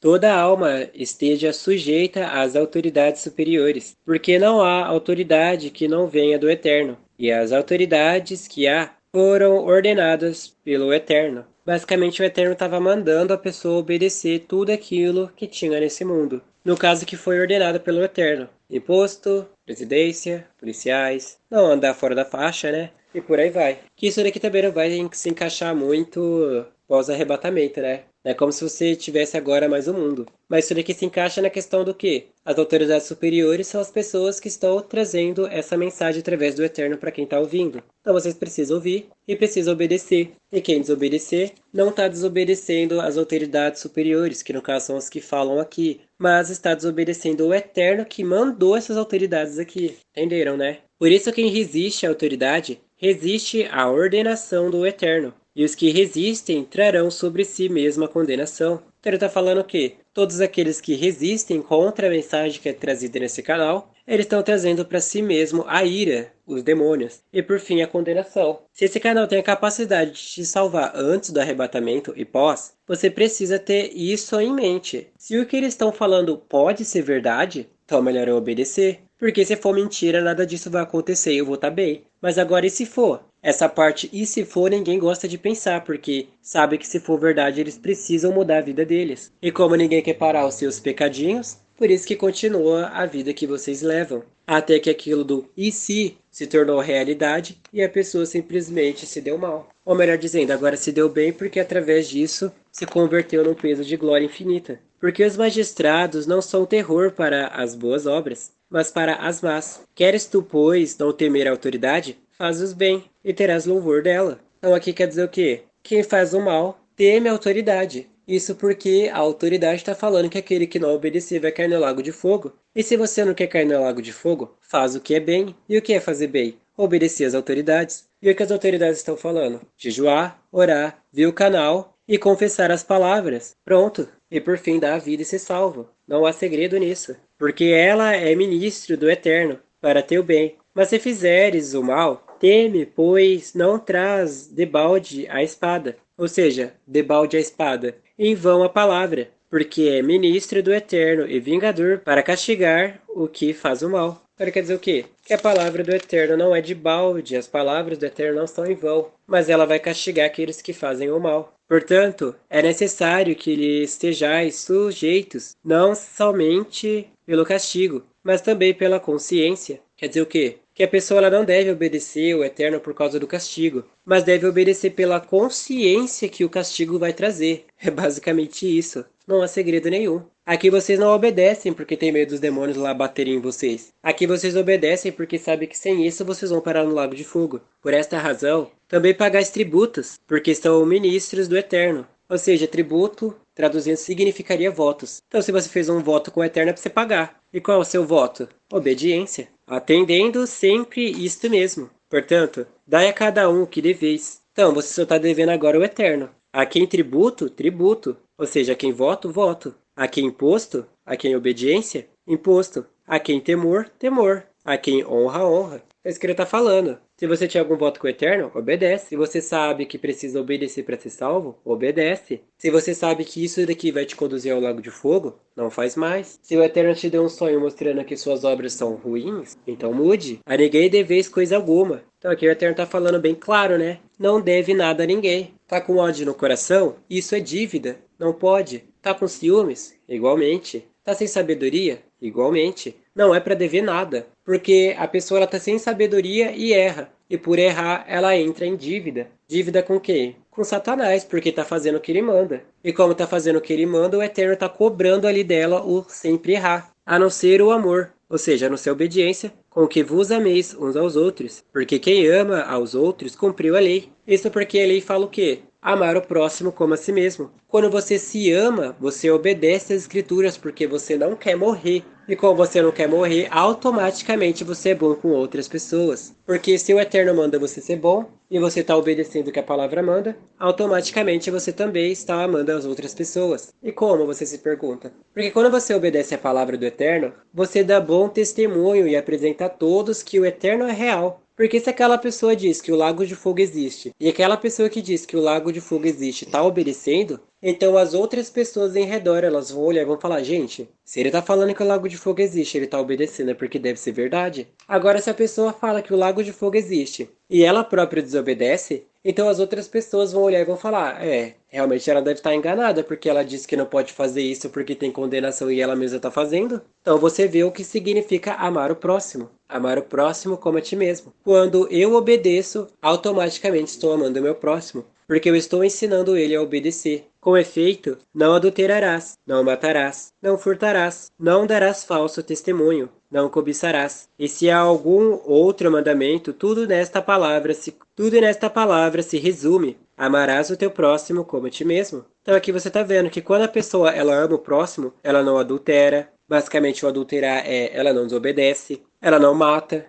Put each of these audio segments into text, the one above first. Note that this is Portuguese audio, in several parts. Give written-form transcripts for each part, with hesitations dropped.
toda alma esteja sujeita às autoridades superiores, porque não há autoridade que não venha do Eterno, e as autoridades que há foram ordenadas pelo Eterno. Basicamente, o Eterno estava mandando a pessoa obedecer tudo aquilo que tinha nesse mundo. No caso que foi ordenado pelo Eterno. Imposto, presidência, policiais, não andar fora da faixa, né? E por aí vai. Que isso daqui também não vai se encaixar muito pós-arrebatamento, né? É como se você tivesse agora mais um mundo. Mas isso daqui se encaixa na questão do que as autoridades superiores são as pessoas que estão trazendo essa mensagem através do Eterno para quem está ouvindo. Então vocês precisam ouvir e precisam obedecer. E quem desobedecer não está desobedecendo as autoridades superiores, que no caso são as que falam aqui, mas está desobedecendo o Eterno que mandou essas autoridades aqui. Entenderam, né? Por isso quem resiste à autoridade resiste à ordenação do Eterno. E os que resistem trarão sobre si mesmo a condenação. Então ele está falando que todos aqueles que resistem contra a mensagem que é trazida nesse canal, eles estão trazendo para si mesmo a ira, os demônios, e por fim a condenação. Se esse canal tem a capacidade de te salvar antes do arrebatamento e pós, você precisa ter isso em mente. Se o que eles estão falando pode ser verdade, então melhor eu obedecer. Porque se for mentira, nada disso vai acontecer e eu vou estar bem. Mas agora e se for? Essa parte e se for ninguém gosta de pensar, porque sabe que se for verdade eles precisam mudar a vida deles. E como ninguém quer parar os seus pecadinhos, por isso que continua a vida que vocês levam. Até que aquilo do e se tornou realidade e a pessoa simplesmente se deu mal. Ou melhor dizendo, agora se deu bem porque através disso se converteu num peso de glória infinita. Porque os magistrados não são terror para as boas obras, mas para as más. Queres tu, pois, não temer a autoridade? Faz-os bem, e terás louvor dela. Então aqui quer dizer o quê? Quem faz o mal teme a autoridade. Isso porque a autoridade está falando que aquele que não obedecer vai cair no lago de fogo. E se você não quer cair no lago de fogo, faz o que é bem. E o que é fazer bem? Obedecer às autoridades. E o que as autoridades estão falando? Jejuar, orar, ver o canal e confessar as palavras. Pronto. E por fim dar a vida e ser salvo. Não há segredo nisso. Porque ela é ministro do Eterno, para teu bem. Mas se fizeres o mal, teme, pois não traz debalde a espada. Ou seja, debalde a espada. Em vão a palavra, porque é ministro do Eterno e vingador para castigar o que faz o mal. Agora quer dizer o quê? Que a palavra do Eterno não é de balde, as palavras do Eterno não estão em vão, mas ela vai castigar aqueles que fazem o mal. Portanto, é necessário que lhe estejais sujeitos, não somente pelo castigo, mas também pela consciência. Quer dizer o quê? Que a pessoa ela não deve obedecer o Eterno por causa do castigo, mas deve obedecer pela consciência que o castigo vai trazer. É basicamente isso. Não há segredo nenhum. Aqui vocês não obedecem porque tem medo dos demônios lá baterem em vocês. Aqui vocês obedecem porque sabem que sem isso vocês vão parar no lago de fogo. Por esta razão, também pagais tributos, porque são ministros do Eterno. Ou seja, tributo, traduzindo, significaria votos. Então, se você fez um voto com o Eterno, é para você pagar. E qual é o seu voto? Obediência. Atendendo sempre isto mesmo. Portanto, dai a cada um o que deveis. Então, você só está devendo agora o Eterno. A quem tributo, tributo. Ou seja, a quem voto, voto. A quem imposto, a quem obediência, imposto. A quem temor, temor. A quem honra, honra. É isso que ele está falando. Se você tinha algum voto com o Eterno, obedece. Se você sabe que precisa obedecer para ser salvo, obedece. Se você sabe que isso daqui vai te conduzir ao lago de fogo, não faz mais. Se o Eterno te deu um sonho mostrando que suas obras são ruins, então mude. A ninguém deveis coisa alguma. Então aqui o Eterno está falando bem claro, né? Não deve nada a ninguém. Tá com ódio no coração? Isso é dívida. Não pode. Tá com ciúmes? Igualmente. Tá sem sabedoria? Igualmente. Não é para dever nada, porque a pessoa ela tá sem sabedoria e erra. E por errar, ela entra em dívida. Dívida com quem? Com Satanás, porque tá fazendo o que ele manda. E como tá fazendo o que ele manda, o Eterno tá cobrando ali dela o sempre errar, a não ser o amor, ou seja, a não ser a obediência, com que vos ameis uns aos outros. Porque quem ama aos outros cumpriu a lei. Isso porque a lei fala o quê? Amar o próximo como a si mesmo. Quando você se ama, você obedece às escrituras porque você não quer morrer. E como você não quer morrer, automaticamente você é bom com outras pessoas. Porque se o Eterno manda você ser bom, e você está obedecendo o que a palavra manda, automaticamente você também está amando as outras pessoas. E como, você se pergunta? Porque quando você obedece a palavra do Eterno, você dá bom testemunho e apresenta a todos que o Eterno é real. Porque se aquela pessoa diz que o lago de fogo existe, e aquela pessoa que diz que o lago de fogo existe está obedecendo, então as outras pessoas em redor, elas vão olhar e vão falar, gente, se ele tá falando que o lago de fogo existe, ele tá obedecendo, é porque deve ser verdade. Agora, se a pessoa fala que o lago de fogo existe, e ela própria desobedece, então as outras pessoas vão olhar e vão falar, realmente ela deve estar enganada, porque ela disse que não pode fazer isso porque tem condenação e ela mesma está fazendo. Então você vê o que significa amar o próximo. Amar o próximo como a ti mesmo. Quando eu obedeço, automaticamente estou amando o meu próximo, porque eu estou ensinando ele a obedecer. Com efeito, não adulterarás, não matarás, não furtarás, não darás falso testemunho, não cobiçarás. E se há algum outro mandamento, tudo nesta palavra se resume. Amarás o teu próximo como a ti mesmo. Então aqui você está vendo que quando a pessoa ela ama o próximo, ela não adultera. Basicamente o adulterar é ela não desobedece, ela não mata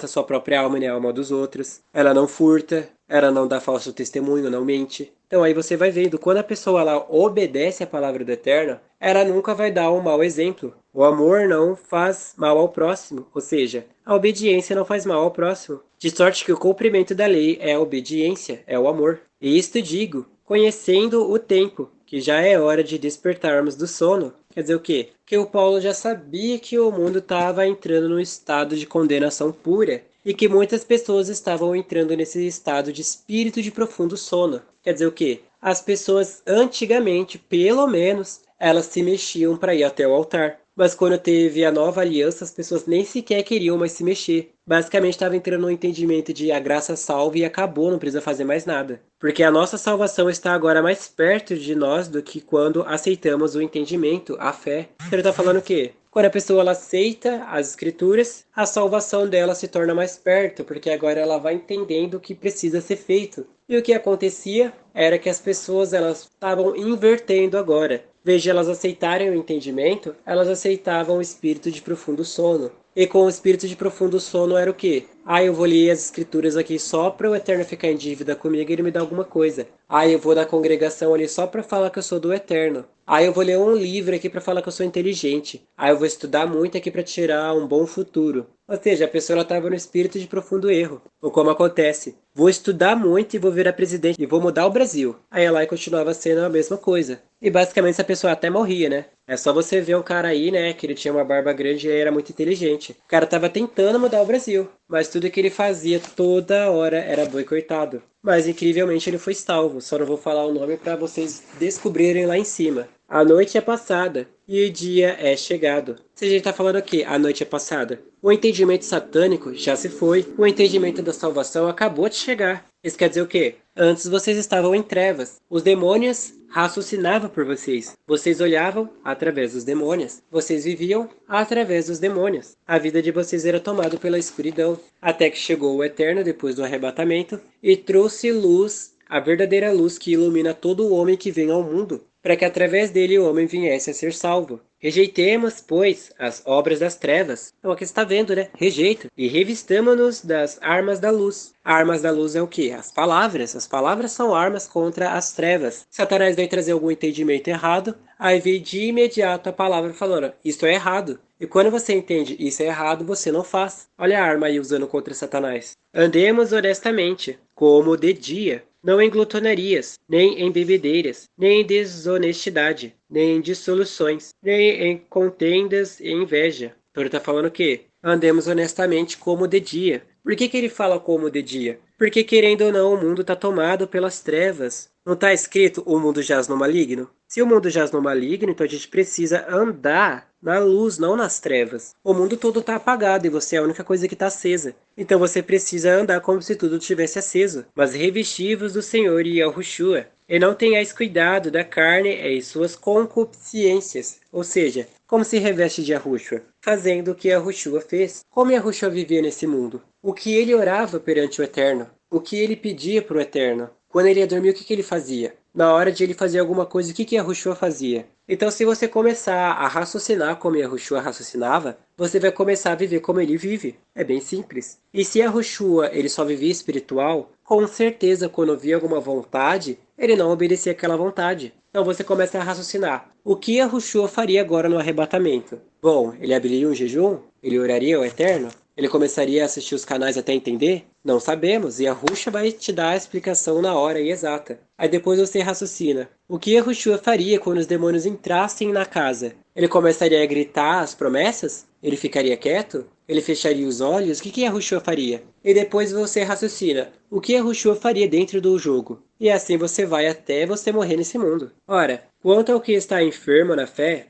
sua própria alma nem a alma dos outros, ela não furta, ela não dá falso testemunho, não mente. Então aí você vai vendo, quando a pessoa ela obedece a palavra do Eterno, ela nunca vai dar um mau exemplo. O amor não faz mal ao próximo, ou seja, a obediência não faz mal ao próximo. De sorte que o cumprimento da lei é a obediência, é o amor. E isto digo, conhecendo o tempo, que já é hora de despertarmos do sono. Quer dizer o quê? Que o Paulo já sabia que o mundo estava entrando num estado de condenação pura e que muitas pessoas estavam entrando nesse estado de espírito de profundo sono. Quer dizer o quê? As pessoas antigamente, pelo menos, elas se mexiam para ir até o altar. Mas quando teve a nova aliança, as pessoas nem sequer queriam mais se mexer. Basicamente estava entrando no entendimento de a graça salva e acabou, não precisa fazer mais nada. Porque a nossa salvação está agora mais perto de nós do que quando aceitamos o entendimento, a fé. Ele está falando o quê? Quando a pessoa ela aceita as escrituras, a salvação dela se torna mais perto, porque agora ela vai entendendo o que precisa ser feito. E o que acontecia era que as pessoas elas estavam invertendo agora. Em vez de elas aceitarem o entendimento, elas aceitavam o espírito de profundo sono. E com o espírito de profundo sono era o quê? Eu vou ler as escrituras aqui só para o Eterno ficar em dívida comigo e ele me dar alguma coisa. Eu vou na congregação ali só para falar que eu sou do Eterno. Eu vou ler um livro aqui para falar que eu sou inteligente. Eu vou estudar muito aqui para tirar um bom futuro. Ou seja, a pessoa estava no espírito de profundo erro. Ou como acontece, vou estudar muito e vou virar presidente e vou mudar o Brasil. Aí ela e continuava sendo a mesma coisa. E basicamente essa pessoa até morria, né? É só você ver um cara aí, né, que ele tinha uma barba grande e ele era muito inteligente. O cara tava tentando mudar o Brasil, mas tudo que ele fazia toda hora era boicotado. Mas incrivelmente ele foi salvo, só não vou falar o nome para vocês descobrirem lá em cima. A noite é passada e o dia é chegado. Se a gente está falando aqui, a noite é passada. O entendimento satânico já se foi, o entendimento da salvação acabou de chegar. Isso quer dizer o quê? Antes vocês estavam em trevas. Os demônios raciocinavam por vocês. Vocês olhavam através dos demônios. Vocês viviam através dos demônios. A vida de vocês era tomada pela escuridão. Até que chegou o Eterno depois do arrebatamento e trouxe luz, a verdadeira luz que ilumina todo o homem que vem ao mundo, para que através dele o homem viesse a ser salvo. Rejeitemos, pois, as obras das trevas. Então aqui você está vendo, né? Rejeita. E revistamo-nos das armas da luz. Armas da luz é o quê? As palavras. As palavras são armas contra as trevas. Satanás vai trazer algum entendimento errado, aí vem de imediato a palavra falando, isto é errado. E quando você entende isso é errado, você não faz. Olha a arma aí usando contra Satanás. Andemos honestamente, como de dia, não em glutonarias, nem em bebedeiras, nem em desonestidade, nem em dissoluções, nem em contendas e inveja. Então ele está falando o quê? Andemos honestamente como de dia. Por que ele fala como de dia? Porque querendo ou não, o mundo está tomado pelas trevas. Não está escrito o mundo jaz no maligno? Se o mundo jaz no maligno, então a gente precisa andar na luz, não nas trevas. O mundo todo está apagado e você é a única coisa que está acesa. Então você precisa andar como se tudo tivesse aceso. Mas revestivos do Senhor e Yahushua. E não tenhais cuidado da carne e suas concupiscências. Ou seja, como se reveste de Yahushua? Fazendo o que Yahushua fez. Como Yahushua vivia nesse mundo? O que ele orava perante o Eterno? O que ele pedia para o Eterno? Quando ele ia dormir, o que ele fazia? Na hora de ele fazer alguma coisa, o que Yahushua fazia? Então, se você começar a raciocinar como Yahushua raciocinava, você vai começar a viver como ele vive. É bem simples. E se Yahushua ele só vivia espiritual, com certeza, quando via alguma vontade, ele não obedecia àquela vontade. Então você começa a raciocinar. O que Yahushua faria agora no arrebatamento? Bom, ele abriria um jejum? Ele oraria ao Eterno? Ele começaria a assistir os canais até entender? Não sabemos, e a Ruxa vai te dar a explicação na hora e exata. Aí depois você raciocina. O que a Ruxua faria quando os demônios entrassem na casa? Ele começaria a gritar as promessas? Ele ficaria quieto? Ele fecharia os olhos? O que a Ruxua faria? E depois você raciocina. O que a Ruxua faria dentro do jogo? E assim você vai até você morrer nesse mundo. Ora, quanto ao que está enfermo na fé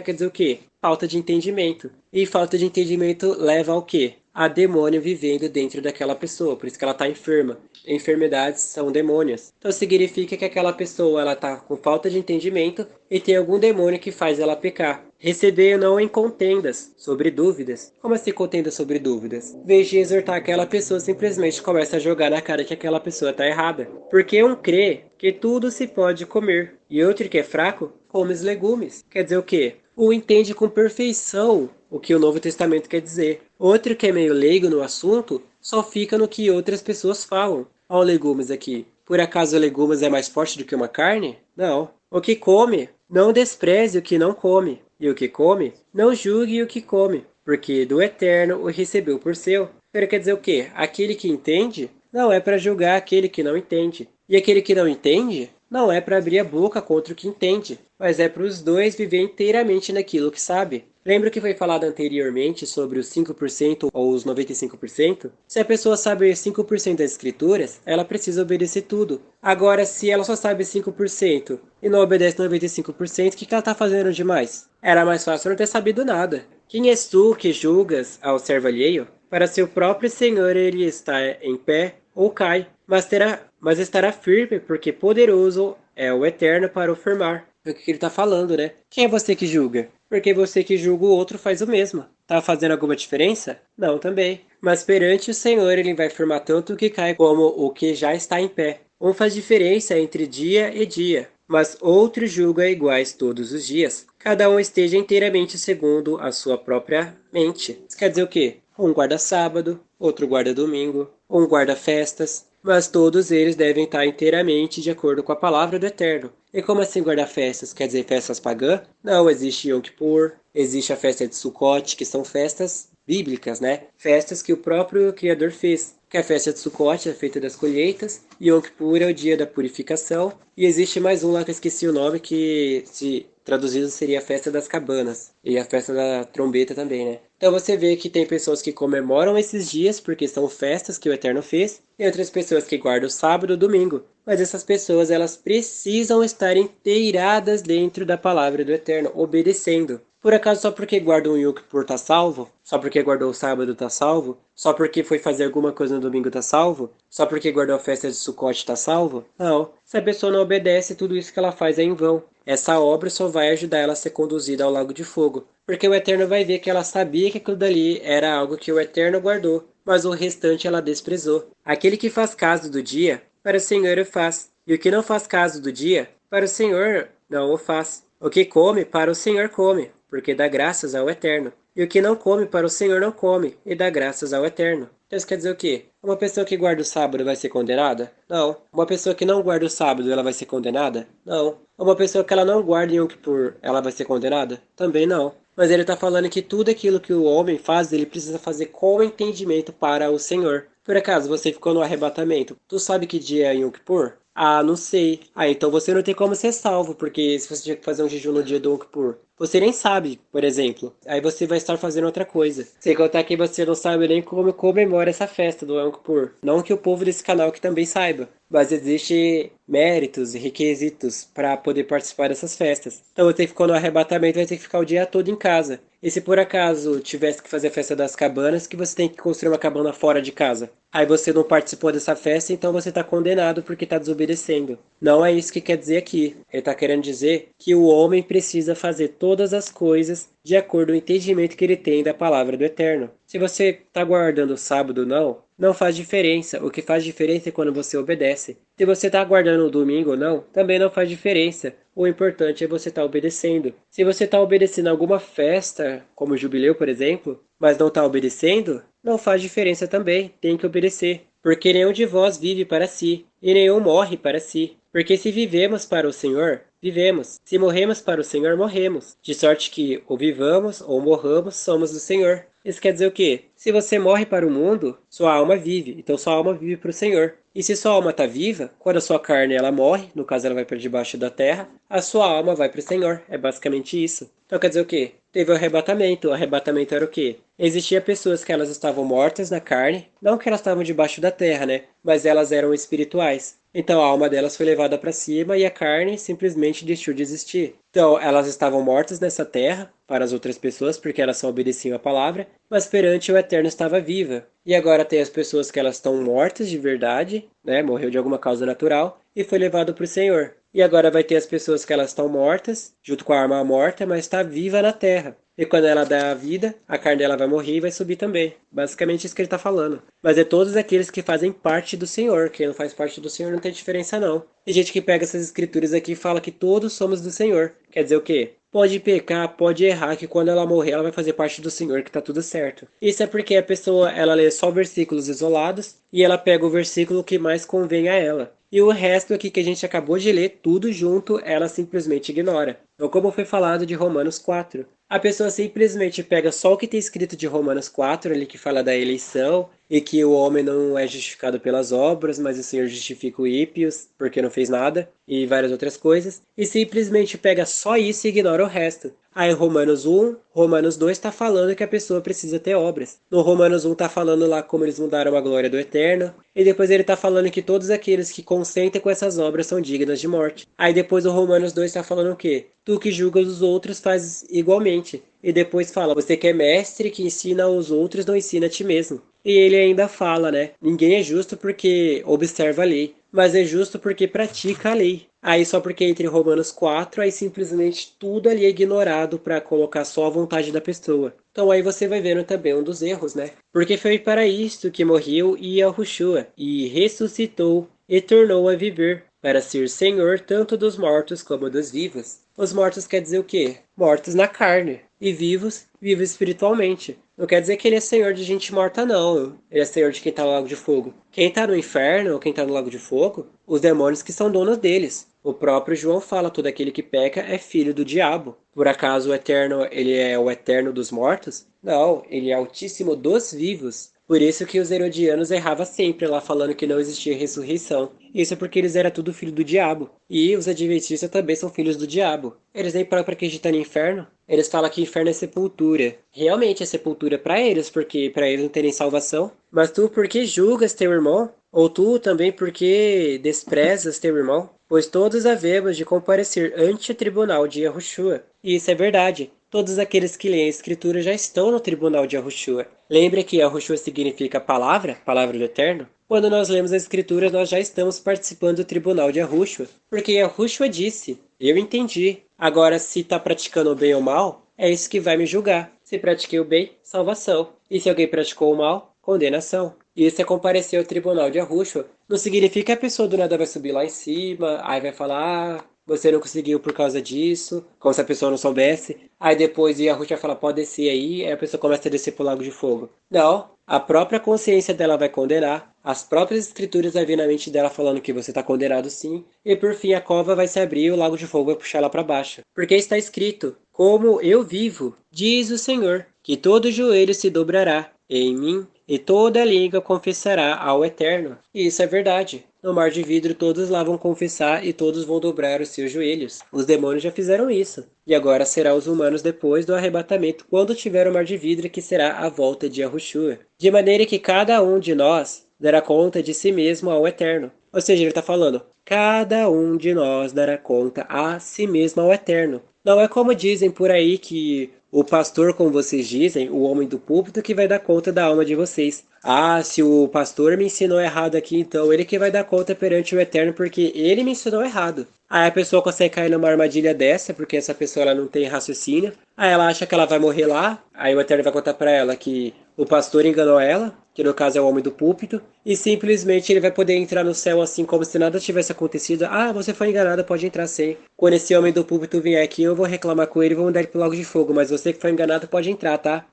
quer dizer o quê? Falta de entendimento. E falta de entendimento leva ao quê? A demônio vivendo dentro daquela pessoa, por isso que ela está enferma. Enfermidades são demônios. Então significa que aquela pessoa ela está com falta de entendimento e tem algum demônio que faz ela pecar. Receber não em contendas, sobre dúvidas. Como assim contenda sobre dúvidas? Em vez de exortar aquela pessoa, simplesmente começa a jogar na cara que aquela pessoa está errada. Porque um crê que tudo se pode comer, e outro que é fraco, come os legumes. Quer dizer o quê? Um entende com perfeição o que o Novo Testamento quer dizer. Outro que é meio leigo no assunto, só fica no que outras pessoas falam. Olha legumes aqui. Por acaso legumes é mais forte do que uma carne? Não. O que come, não despreze o que não come. E o que come, não julgue o que come, porque do eterno o recebeu por seu. Pero quer dizer o quê? Aquele que entende, não é para julgar aquele que não entende. E aquele que não entende, não é para abrir a boca contra o que entende, mas é para os dois viver inteiramente naquilo que sabe. Lembra que foi falado anteriormente sobre os 5% ou os 95%? Se a pessoa sabe 5% das escrituras, ela precisa obedecer tudo. Agora, se ela só sabe 5% e não obedece 95%, o que ela está fazendo demais? Era mais fácil não ter sabido nada. Quem és tu que julgas ao servo alheio? Para seu próprio Senhor ele está em pé ou cai, mas estará firme, porque poderoso é o Eterno para o firmar. É o que ele está falando, né? Quem é você que julga? Porque você que julga o outro faz o mesmo. Tá fazendo alguma diferença? Não, também. Mas perante o Senhor ele vai firmar tanto o que cai como o que já está em pé. Um faz diferença entre dia e dia, mas outro julga iguais todos os dias. Cada um esteja inteiramente segundo a sua própria mente. Isso quer dizer o quê? Um guarda sábado, outro guarda domingo, um guarda festas, mas todos eles devem estar inteiramente de acordo com a palavra do Eterno. E como assim guardar festas? Quer dizer festas pagãs? Não, existe Yom Kippur, existe a festa de Sukkot, que são festas bíblicas, né? Festas que o próprio Criador fez. Que a festa de Sukkot é feita das colheitas, e Yom Kippur é o dia da purificação, e existe mais um lá que eu esqueci o nome, que se traduzido seria a festa das cabanas, e a festa da trombeta também, né? Então você vê que tem pessoas que comemoram esses dias porque são festas que o Eterno fez, e outras pessoas que guardam o sábado e o domingo. Mas essas pessoas, elas precisam estar inteiradas dentro da palavra do Eterno, obedecendo. Por acaso só porque guardou um Yom Kippur tá salvo? Só porque guardou o sábado tá salvo? Só porque foi fazer alguma coisa no domingo tá salvo? Só porque guardou a festa de Sukkot tá salvo? Não. Se a pessoa não obedece, tudo isso que ela faz é em vão. Essa obra só vai ajudar ela a ser conduzida ao lago de fogo. Porque o Eterno vai ver que ela sabia que aquilo dali era algo que o Eterno guardou, mas o restante ela desprezou. Aquele que faz caso do dia, para o Senhor o faz. E o que não faz caso do dia, para o Senhor não o faz. O que come, para o Senhor come, porque dá graças ao Eterno. E o que não come, para o Senhor não come, e dá graças ao Eterno. Então isso quer dizer o quê? Uma pessoa que guarda o sábado vai ser condenada? Não. Uma pessoa que não guarda o sábado, ela vai ser condenada? Não. Uma pessoa que ela não guarda Yom Kippur, ela vai ser condenada? Também não. Mas ele está falando que tudo aquilo que o homem faz, ele precisa fazer com entendimento para o Senhor. Por acaso, você ficou no arrebatamento, tu sabe que dia é Yom Kippur? Ah, não sei. Ah, então você não tem como ser salvo, porque se você tiver que fazer um jejum no dia do Yom Kippur, você nem sabe, por exemplo. Aí você vai estar fazendo outra coisa. Sem contar que você não sabe nem como comemora essa festa do Yom Kippur. Não que o povo desse canal que também saiba. Mas existe méritos e requisitos para poder participar dessas festas. Então você ficou no arrebatamento, vai ter que ficar o dia todo em casa. E se por acaso tivesse que fazer a festa das cabanas, que você tem que construir uma cabana fora de casa. Aí você não participou dessa festa, então você está condenado porque está desobedecendo. Não é isso que quer dizer aqui. Ele está querendo dizer que o homem precisa fazer todas as coisas de acordo com o entendimento que ele tem da palavra do Eterno. Se você está guardando o sábado ou não, não faz diferença. O que faz diferença é quando você obedece. Se você está guardando o domingo ou não, também não faz diferença. O importante é você estar obedecendo. Se você está obedecendo a alguma festa, como o jubileu, por exemplo, mas não está obedecendo, não faz diferença também. Tem que obedecer. Porque nenhum de vós vive para si, e nenhum morre para si. Porque se vivemos para o Senhor, vivemos. Se morremos para o Senhor, morremos. De sorte que, ou vivamos, ou morramos, somos do Senhor. Isso quer dizer o quê? Se você morre para o mundo, sua alma vive, então sua alma vive para o Senhor. E se sua alma está viva, quando a sua carne ela morre, no caso ela vai para debaixo da terra, a sua alma vai para o Senhor. É basicamente isso. Então quer dizer o quê? Teve o arrebatamento. O arrebatamento era o quê? Existia pessoas que elas estavam mortas na carne, não que elas estavam debaixo da terra, né? Mas elas eram espirituais. Então a alma delas foi levada para cima e a carne simplesmente deixou de existir. Então elas estavam mortas nessa terra para as outras pessoas porque elas só obedeciam a palavra, mas perante o Eterno estava viva. E agora tem as pessoas que elas estão mortas de verdade, né? Morreu de alguma causa natural e foi levado para o Senhor. E agora vai ter as pessoas que elas estão mortas, junto com a alma morta, mas está viva na terra. E quando ela dá a vida, a carne dela vai morrer e vai subir também. Basicamente isso que ele está falando. Mas é todos aqueles que fazem parte do Senhor. Quem não faz parte do Senhor não tem diferença não. Tem gente que pega essas escrituras aqui e fala que todos somos do Senhor. Quer dizer o quê? Pode pecar, pode errar, que quando ela morrer ela vai fazer parte do Senhor, que tá tudo certo. Isso é porque a pessoa, ela lê só versículos isolados e ela pega o versículo que mais convém a ela. E o resto aqui que a gente acabou de ler, tudo junto, ela simplesmente ignora. Então, como foi falado de Romanos 4. A pessoa simplesmente pega só o que tem escrito de Romanos 4, ali que fala da eleição, e que o homem não é justificado pelas obras, mas o Senhor justifica o ímpios, porque não fez nada, e várias outras coisas, e simplesmente pega só isso e ignora o resto. Aí Romanos 1, Romanos 2 está falando que a pessoa precisa ter obras. No Romanos 1 está falando lá como eles mudaram a glória do Eterno. E depois ele está falando que todos aqueles que consentem com essas obras são dignas de morte. Aí depois o Romanos 2 está falando o quê? Tu que julgas os outros faz igualmente. E depois fala, você que é mestre que ensina aos outros, não ensina a ti mesmo. E ele ainda fala, né? Ninguém é justo porque observa a lei, mas é justo porque pratica a lei. Aí só porque entre Romanos 4, aí simplesmente tudo ali é ignorado para colocar só a vontade da pessoa. Então aí você vai vendo também um dos erros, né? Porque foi para isto que morreu Yahushua, e ressuscitou e tornou a viver, para ser Senhor tanto dos mortos como dos vivos. Os mortos quer dizer o quê? Mortos na carne. E vivos, vivos espiritualmente. Não quer dizer que ele é senhor de gente morta, não. Ele é senhor de quem tá no lago de fogo. Quem tá no inferno, ou quem tá no lago de fogo, os demônios que são donos deles. O próprio João fala, todo aquele que peca é filho do diabo. Por acaso o Eterno, ele é o Eterno dos mortos? Não, ele é Altíssimo dos vivos. Por isso que os herodianos erravam sempre lá falando que não existia ressurreição. Isso é porque eles eram tudo filho do diabo. E os adventistas também são filhos do diabo. Eles nem próprio acreditam no inferno. Eles falam que inferno é sepultura. Realmente é sepultura para eles, porque para eles não terem salvação. Mas tu por que julgas teu irmão? Ou tu também porque desprezas teu irmão? Pois todos havemos de comparecer ante o tribunal de Yahushua. E isso é verdade. Todos aqueles que leem a Escritura já estão no tribunal de Yahushua. Lembre que Yahushua significa palavra, palavra do Eterno. Quando nós lemos a Escritura, nós já estamos participando do tribunal de Yahushua. Porque Yahushua disse, eu entendi. Agora, se está praticando o bem ou mal, é isso que vai me julgar. Se pratiquei o bem, salvação. E se alguém praticou o mal, condenação. E isso é comparecer ao tribunal de Yahushua. Não significa que a pessoa do nada vai subir lá em cima, aí vai falar, você não conseguiu por causa disso, como se a pessoa não soubesse. Aí depois o Yahushua vai falar, pode descer aí a pessoa começa a descer pro lago de fogo. Não, a própria consciência dela vai condenar, as próprias escrituras vai vir na mente dela falando que você está condenado sim, e por fim a cova vai se abrir e o lago de fogo vai puxar ela para baixo. Porque está escrito, como eu vivo, diz o Senhor, que todo joelho se dobrará em mim, e toda língua confessará ao Eterno. E isso é verdade. No mar de vidro todos lá vão confessar e todos vão dobrar os seus joelhos. Os demônios já fizeram isso. E agora será os humanos depois do arrebatamento, quando tiver o mar de vidro, que será a volta de Yahushua. De maneira que cada um de nós dará conta de si mesmo ao Eterno. Ou seja, ele está falando, cada um de nós dará conta a si mesmo ao Eterno. Não é como dizem por aí que o pastor, como vocês dizem, o homem do púlpito, que vai dar conta da alma de vocês. Ah, se o pastor me ensinou errado aqui, então ele que vai dar conta perante o Eterno, porque ele me ensinou errado. Aí a pessoa consegue cair numa armadilha dessa, porque essa pessoa ela não tem raciocínio. Aí ela acha que ela vai morrer lá, aí o Eterno vai contar pra ela que o pastor enganou ela, que no caso é o homem do púlpito, e simplesmente ele vai poder entrar no céu assim como se nada tivesse acontecido. Ah, você foi enganada, pode entrar sim. Quando esse homem do púlpito vier aqui, eu vou reclamar com ele e vou mandar ele pro lago de fogo, mas você que foi enganado pode entrar, tá?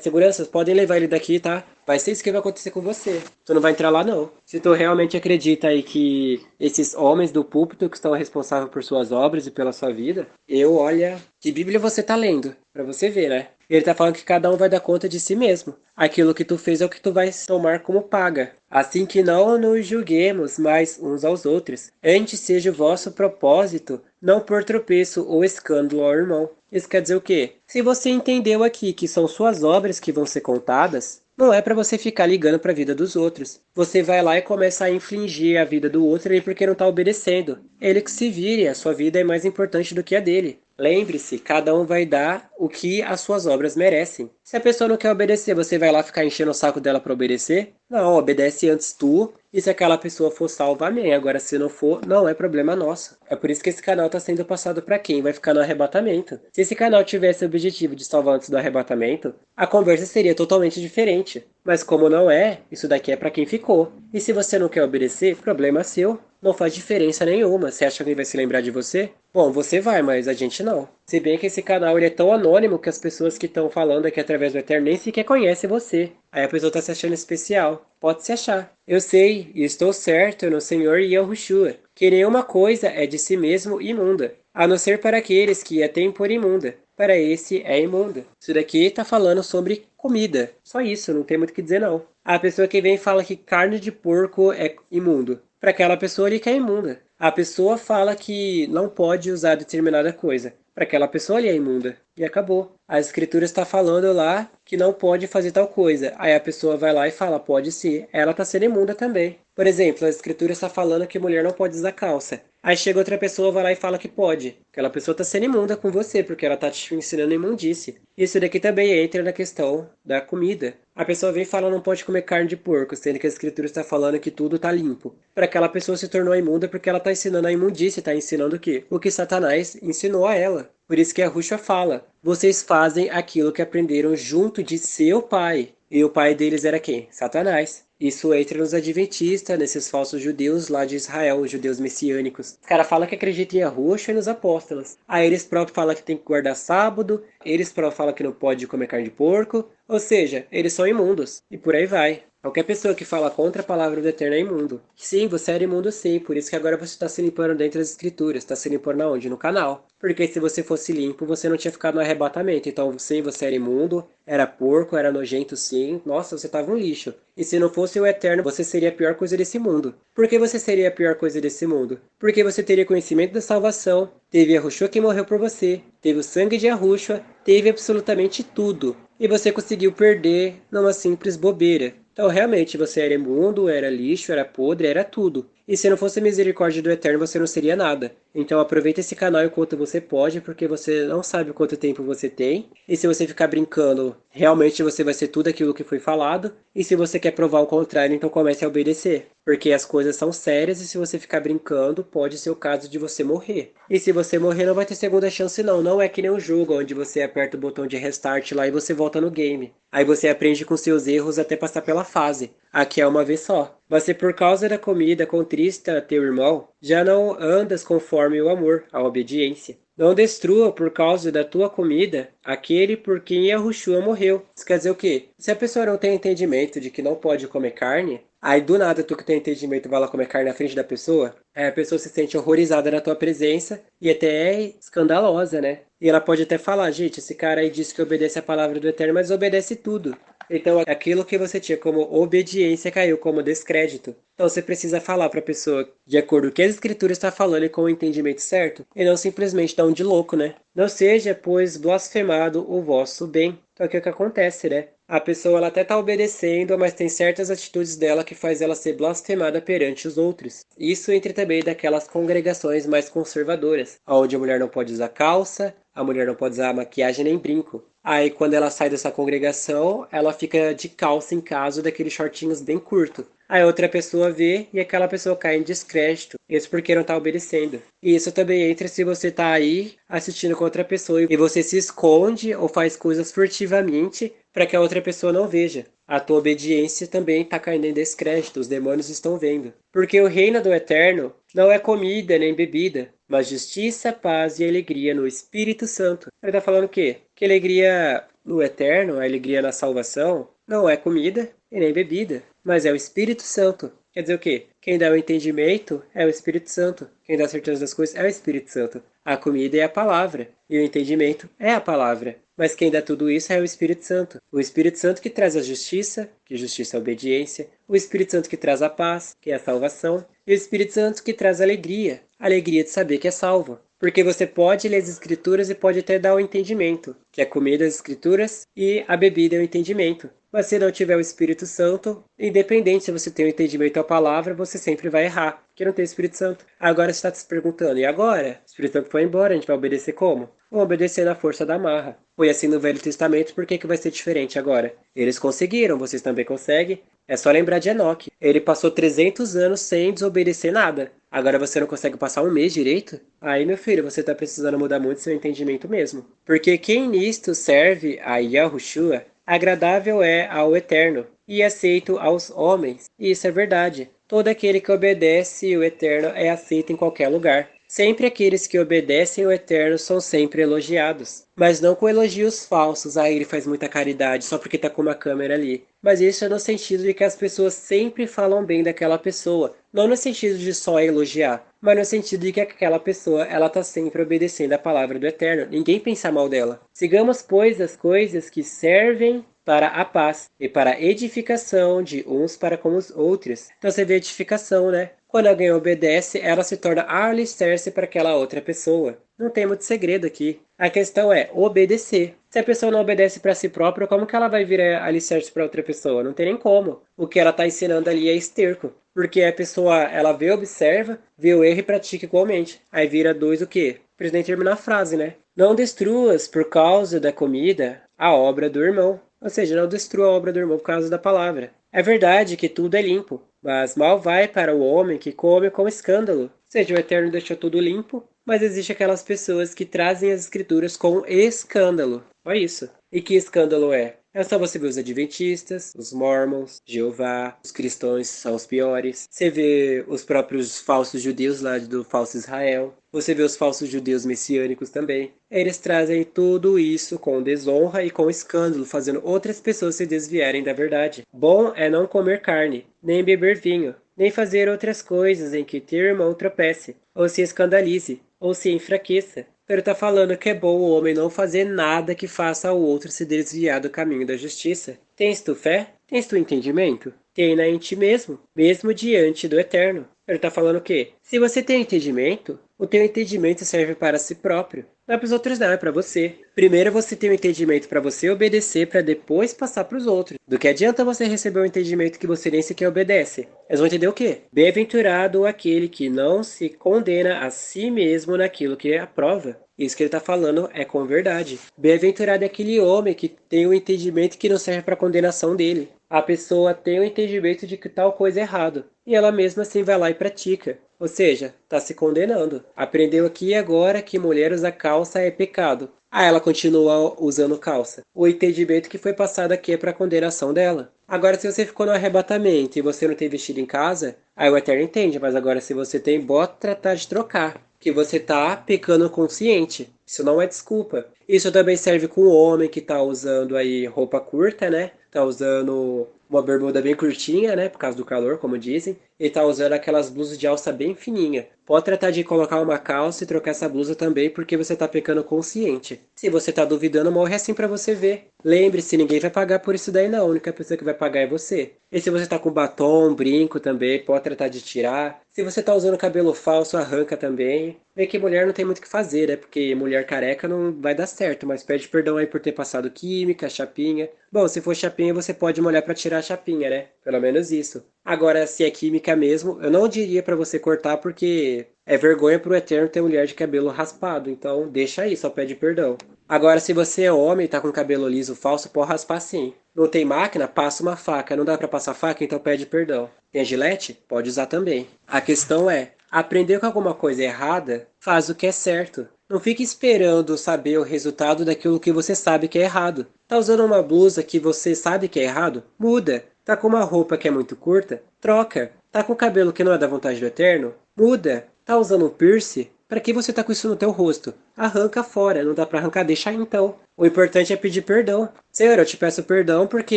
Seguranças, podem levar ele daqui, tá? vai ser isso que vai acontecer com você. Tu não vai entrar lá, não. Se tu realmente acredita aí que esses homens do púlpito que estão responsáveis por suas obras e pela sua vida, olha, que Bíblia você tá lendo? Pra você ver, né? Ele tá falando que cada um vai dar conta de si mesmo. Aquilo que tu fez é o que tu vai tomar como paga. Assim que não nos julguemos mais uns aos outros. Antes seja o vosso propósito não por tropeço ou escândalo ao irmão. Isso quer dizer o quê? Se você entendeu aqui que são suas obras que vão ser contadas, não é para você ficar ligando para a vida dos outros. Você vai lá e começa a infligir a vida do outro aí porque não está obedecendo. Ele que se vire, a sua vida é mais importante do que a dele. Lembre-se, cada um vai dar o que as suas obras merecem. Se a pessoa não quer obedecer, você vai lá ficar enchendo o saco dela para obedecer? Não, obedece antes tu. E se aquela pessoa for salva, amém. Agora, se não for, não é problema nosso. É por isso que esse canal está sendo passado para quem vai ficar no arrebatamento. Se esse canal tivesse o objetivo de salvar antes do arrebatamento, a conversa seria totalmente diferente. Mas como não é, isso daqui é para quem ficou. E se você não quer obedecer, problema seu. Não faz diferença nenhuma. Você acha que alguém vai se lembrar de você? Bom, você vai, mas a gente não. Se bem que esse canal ele é tão anônimo que as pessoas que estão falando aqui através do Eterno nem sequer conhecem você. Aí a pessoa está se achando especial. Pode se achar. Eu sei, e estou certo no Senhor Yahushua, que nenhuma coisa é de si mesmo imunda, a não ser para aqueles que a têm por imunda. Para esse é imunda. Isso daqui está falando sobre comida. Só isso, não tem muito o que dizer não. A pessoa que vem fala que carne de porco é imundo. Para aquela pessoa ali que é imunda. A pessoa fala que não pode usar determinada coisa. Para aquela pessoa ali é imunda. E acabou. A escritura está falando lá que não pode fazer tal coisa. Aí a pessoa vai lá e fala, pode sim. Ela está sendo imunda também. Por exemplo, a escritura está falando que mulher não pode usar calça. Aí chega outra pessoa, vai lá e fala que pode. Aquela pessoa está sendo imunda com você, porque ela está te ensinando imundice. Isso daqui também entra na questão da comida. A pessoa vem e fala não pode comer carne de porco, sendo que a escritura está falando que tudo está limpo. Para aquela pessoa se tornou imunda porque ela está ensinando a imundície, está ensinando o quê? O que Satanás ensinou a ela. Por isso que a Ruxa fala, vocês fazem aquilo que aprenderam junto de seu pai. E o pai deles era quem? Satanás. Isso entra nos adventistas, nesses falsos judeus lá de Israel, os judeus messiânicos. Os caras falam que acreditam em Yahushua e nos apóstolos. Aí eles próprios falam que tem que guardar sábado, eles próprios falam que não pode comer carne de porco, ou seja, eles são imundos. E por aí vai. Qualquer pessoa que fala contra a palavra do Eterno é imundo. Sim, você era imundo sim, por isso que agora você está se limpando dentro das escrituras. Está se limpando aonde? No canal. Porque se você fosse limpo, você não tinha ficado no arrebatamento. Então, sim, você era imundo, era porco, era nojento sim. Nossa, você estava um lixo. E se não fosse o Eterno, você seria a pior coisa desse mundo. Por que você seria a pior coisa desse mundo? Porque você teria conhecimento da salvação, teve Yahushua que morreu por você, teve o sangue de Yahushua, teve absolutamente tudo. E você conseguiu perder numa simples bobeira. Então, realmente, você era imundo, era lixo, era podre, era tudo. E se não fosse a misericórdia do Eterno, você não seria nada. Então, aproveita esse canal enquanto você pode, porque você não sabe quanto tempo você tem. E se você ficar brincando, realmente você vai ser tudo aquilo que foi falado. E se você quer provar o contrário, então comece a obedecer. Porque as coisas são sérias e se você ficar brincando, pode ser o caso de você morrer. E se você morrer, não vai ter segunda chance não. Não é que nem um jogo onde você aperta o botão de restart lá e você volta no game. Aí você aprende com seus erros até passar pela fase. Aqui é uma vez só. Mas se por causa da comida contrista teu irmão, já não andas conforme o amor, a obediência. Não destrua por causa da tua comida aquele por quem Yahushua morreu. Isso quer dizer o quê? Se a pessoa não tem entendimento de que não pode comer carne, aí do nada tu que tem entendimento vai lá comer carne na frente da pessoa, aí a pessoa se sente horrorizada na tua presença e até é escandalosa, né? E ela pode até falar, gente, esse cara aí disse que obedece a palavra do Eterno, mas obedece tudo. Então, aquilo que você tinha como obediência caiu como descrédito. Então, você precisa falar para a pessoa de acordo com o que a escritura está falando e com o entendimento certo, e não simplesmente dar um de louco, né? Não seja, pois, blasfemado o vosso bem. Então, o que acontece, né? A pessoa ela até está obedecendo, mas tem certas atitudes dela que faz ela ser blasfemada perante os outros. Isso entra também daquelas congregações mais conservadoras, onde a mulher não pode usar calça, a mulher não pode usar maquiagem nem brinco. Aí quando ela sai dessa congregação, ela fica de calça em casa, daqueles shortinhos bem curto. Aí outra pessoa vê e aquela pessoa cai em descrédito. Isso porque não está obedecendo. E isso também entra se você está aí assistindo com outra pessoa e você se esconde ou faz coisas furtivamente para que a outra pessoa não veja. A tua obediência também está caindo em descrédito, os demônios estão vendo. Porque o reino do Eterno não é comida nem bebida, mas justiça, paz e alegria no Espírito Santo. Ele está falando o quê? Que alegria no Eterno, a alegria na salvação, não é comida e nem bebida, mas é o Espírito Santo. Quer dizer o quê? Quem dá o entendimento é o Espírito Santo. Quem dá a certeza das coisas é o Espírito Santo. A comida é a palavra e o entendimento é a palavra. Mas quem dá tudo isso é o Espírito Santo. O Espírito Santo que traz a justiça, que justiça é a obediência. O Espírito Santo que traz a paz, que é a salvação. E o Espírito Santo que traz a alegria de saber que é salvo. Porque você pode ler as escrituras e pode até dar o entendimento, que é a comida as escrituras e a bebida é o entendimento. Mas se não tiver o Espírito Santo, independente se você tem o entendimento da palavra, você sempre vai errar, porque não tem o Espírito Santo. Agora você está se perguntando, e agora? O Espírito Santo foi embora, a gente vai obedecer como? Vamos obedecer na força da marra. Foi assim no Velho Testamento, por que vai ser diferente agora? Eles conseguiram, vocês também conseguem? É só lembrar de Enoque. Ele passou 300 anos sem desobedecer nada. Agora você não consegue passar um mês direito? Aí, meu filho, você está precisando mudar muito seu entendimento mesmo. Porque quem nisto serve a Yahushua, agradável é ao Eterno e aceito aos homens. E isso é verdade. Todo aquele que obedece o Eterno é aceito em qualquer lugar. Sempre aqueles que obedecem o Eterno são sempre elogiados. Mas não com elogios falsos, ele faz muita caridade só porque tá com uma câmera ali. Mas isso é no sentido de que as pessoas sempre falam bem daquela pessoa. Não no sentido de só elogiar, mas no sentido de que aquela pessoa, ela tá sempre obedecendo a palavra do Eterno. Ninguém pensa mal dela. Sigamos, pois, as coisas que servem para a paz e para a edificação de uns para com os outros. Então você vê edificação, né? Quando alguém obedece, ela se torna alicerce para aquela outra pessoa. Não tem muito segredo aqui. A questão é obedecer. Se a pessoa não obedece para si própria, como que ela vai virar alicerce para outra pessoa? Não tem nem como. O que ela está ensinando ali é esterco. Porque a pessoa, ela vê, observa, vê o erro e pratica igualmente. Aí vira dois o quê? Pra nem terminar a frase, né? Não destruas por causa da comida a obra do irmão. Ou seja, não destrua a obra do irmão por causa da palavra. É verdade que tudo é limpo, mas mal vai para o homem que come com escândalo. Ou seja, o Eterno deixou tudo limpo, mas existe aquelas pessoas que trazem as escrituras com escândalo. Olha isso. E que escândalo é? É só você ver os adventistas, os mormons, Jeová, os cristãos são os piores. Você vê os próprios falsos judeus lá do falso Israel. Você vê os falsos judeus messiânicos também. Eles trazem tudo isso com desonra e com escândalo, fazendo outras pessoas se desviarem da verdade. Bom é não comer carne, nem beber vinho, nem fazer outras coisas em que teu irmão tropece, ou se escandalize, ou se enfraqueça. Ele está falando que é bom o homem não fazer nada que faça o outro se desviar do caminho da justiça. Tens tu fé? Tens tu entendimento? Tenha em ti mesmo, mesmo diante do Eterno. Ele está falando o quê? Se você tem entendimento, o teu entendimento serve para si próprio. Não é para os outros não, é para você. Primeiro você tem o entendimento para você obedecer, para depois passar para os outros. Do que adianta você receber um entendimento que você nem sequer obedece? Eles vão entender o quê? Bem-aventurado aquele que não se condena a si mesmo naquilo que aprova. Isso que ele está falando é com verdade. Bem-aventurado é aquele homem que tem o entendimento que não serve para a condenação dele. A pessoa tem o entendimento de que tal coisa é errado. E ela mesma assim vai lá e pratica. Ou seja, está se condenando. Aprendeu aqui e agora que mulher usar calça é pecado. Ah, ela continua usando calça. O entendimento que foi passado aqui é para a condenação dela. Agora, se você ficou no arrebatamento e você não tem vestido em casa, aí o Eterno entende. Mas agora, se você tem, bota tratar de trocar. Que você tá pecando consciente. Isso não é desculpa. Isso também serve com o homem que tá usando aí roupa curta, né? Tá usando uma bermuda bem curtinha, né? Por causa do calor, como dizem. E tá usando aquelas blusas de alça bem fininha. Pode tratar de colocar uma calça e trocar essa blusa também, porque você tá pecando consciente. Se você tá duvidando, morre assim pra você ver. Lembre-se, ninguém vai pagar por isso daí não. A única pessoa que vai pagar é você. E se você tá com batom, brinco também, pode tratar de tirar. Se você tá usando cabelo falso, arranca também. Vê que mulher não tem muito o que fazer, né? Porque mulher careca não vai dar certo, mas pede perdão aí por ter passado química, chapinha. Bom, se for chapinha, você pode molhar pra tirar a chapinha, né? Pelo menos isso. Agora, se é química mesmo, eu não diria pra você cortar porque é vergonha pro Eterno ter mulher de cabelo raspado. Então, deixa aí, só pede perdão. Agora, se você é homem e tá com cabelo liso falso, pode raspar sim. Não tem máquina? Passa uma faca. Não dá pra passar faca? Então pede perdão. Tem a gilete? Pode usar também. A questão é, aprender com alguma coisa errada, faz o que é certo. Não fique esperando saber o resultado daquilo que você sabe que é errado. Tá usando uma blusa que você sabe que é errado? Muda. Tá com uma roupa que é muito curta? Troca. Tá com o cabelo que não é da vontade do Eterno? Muda. Tá usando um piercing? Para que você tá com isso no teu rosto? Arranca fora, não dá para arrancar, deixa aí então. O importante é pedir perdão. Senhor, eu te peço perdão porque